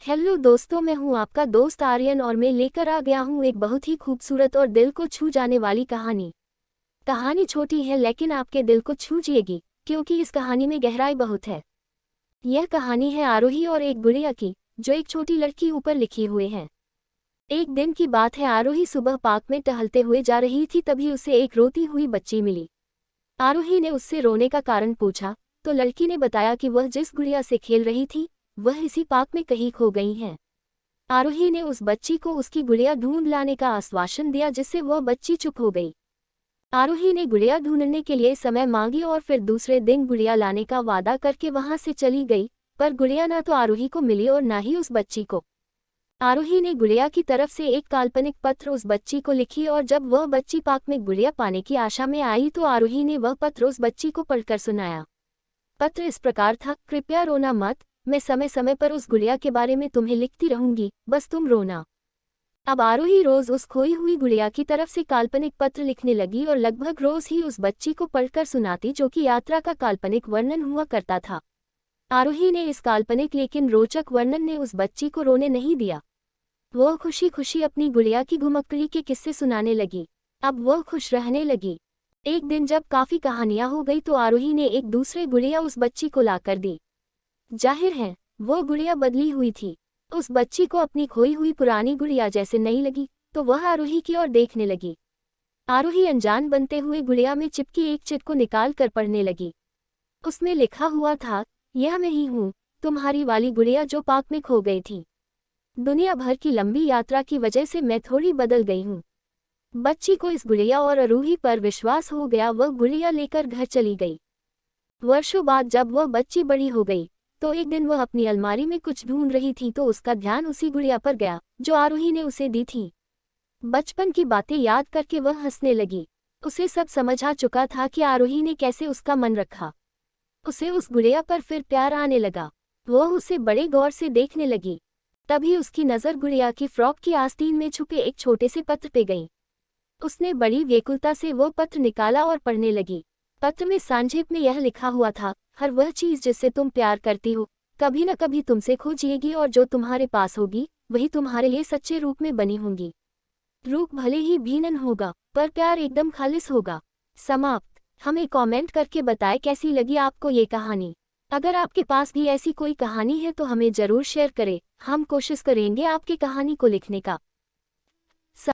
Hello दोस्तों, मैं हूं आपका दोस्त आर्यन और मैं लेकर आ गया हूं एक बहुत ही खूबसूरत और दिल को छू जाने वाली कहानी। कहानी छोटी है लेकिन आपके दिल को छू जाएगी क्योंकि इस कहानी में गहराई बहुत है। यह कहानी है आरोही और एक गुड़िया की, जो एक छोटी लड़की ऊपर लिखी हुए है। एक दिन की बात है, आरोही सुबह पार्क में टहलते हुए जा रही थी, तभी उसे एक रोती हुई बच्ची मिली। आरोही ने उससे रोने का कारण पूछा तो लड़की ने बताया कि वह जिस गुड़िया से खेल रही थी वह इसी पार्क में कहीं खो गई है। आरोही ने उस बच्ची को उसकी गुड़िया ढूंढ लाने का आश्वासन दिया, जिससे वह बच्ची चुप हो गई। आरोही ने गुड़िया ढूंढने के लिए समय मांगी और फिर दूसरे दिन गुड़िया लाने का वादा करके वहां से चली गई, पर गुड़िया ना तो आरोही को मिली और ना ही उस बच्ची को। आरोही ने गुड़िया की तरफ से एक काल्पनिक पत्र उस बच्ची को लिखी और जब वह बच्ची पार्क में गुड़िया पाने की आशा में आई तो आरोही ने वह पत्र उस बच्ची को पढ़कर सुनाया। पत्र इस प्रकार था, कृपया रोना मत, मैं समय समय पर उस गुड़िया के बारे में तुम्हें लिखती रहूंगी, बस तुम रोना। अब आरोही रोज उस खोई हुई गुड़िया की तरफ से काल्पनिक पत्र लिखने लगी और लगभग रोज ही उस बच्ची को पढ़कर सुनाती, जो कि यात्रा का काल्पनिक वर्णन हुआ करता था। आरोही ने इस काल्पनिक लेकिन रोचक वर्णन ने उस बच्ची को रोने नहीं दिया। वह खुशी खुशी अपनी गुड़िया की घुमक्कड़ी के किस्से सुनाने लगी। अब वह खुश रहने लगी। एक दिन जब काफी कहानियां हो गई तो आरोही ने एक दूसरे गुड़िया उस बच्ची को लाकर दी। जाहिर है वो गुड़िया बदली हुई थी। उस बच्ची को अपनी खोई हुई पुरानी गुड़िया जैसे नहीं लगी, तो वह आरोही की ओर देखने लगी। आरोही अनजान बनते हुए गुड़िया में चिपकी एक चिट को निकाल कर पढ़ने लगी। उसमें लिखा हुआ था, यह मैं ही हूँ, तुम्हारी वाली गुड़िया जो पार्क में खो गई थी। दुनिया भर की लंबी यात्रा की वजह से मैं थोड़ी बदल गई हूँ। बच्ची को इस गुड़िया और आरोही पर विश्वास हो गया। वह गुड़िया लेकर घर चली गई। वर्षों बाद जब वह बच्ची बड़ी हो गई तो एक दिन वह अपनी अलमारी में कुछ ढूंढ रही थी तो उसका ध्यान उसी गुड़िया पर गया जो आरोही ने उसे दी थी। बचपन की बातें याद करके वह हंसने लगी। उसे सब समझ आ चुका था कि आरोही ने कैसे उसका मन रखा। उसे उस गुड़िया पर फिर प्यार आने लगा। वह उसे बड़े गौर से देखने लगी। तभी उसकी नज़र गुड़िया की फ्रॉक की आस्तीन में छुपे एक छोटे से पत्र पे गई। उसने बड़ी व्याकुलता से वो पत्र निकाला और पढ़ने लगी। पत्र में संक्षेप में यह लिखा हुआ था, हर वह चीज़ जिससे तुम प्यार करती हो कभी न कभी तुमसे खो जाएगी और जो तुम्हारे पास होगी वही तुम्हारे लिए सच्चे रूप में बनी होंगी। रूप भले ही भिन्न होगा पर प्यार एकदम खालिस होगा। समाप्त। हमें कमेंट करके बताएं कैसी लगी आपको ये कहानी। अगर आपके पास भी ऐसी कोई कहानी है तो हमें ज़रूर शेयर करें। हम कोशिश करेंगे आपकी कहानी को लिखने का।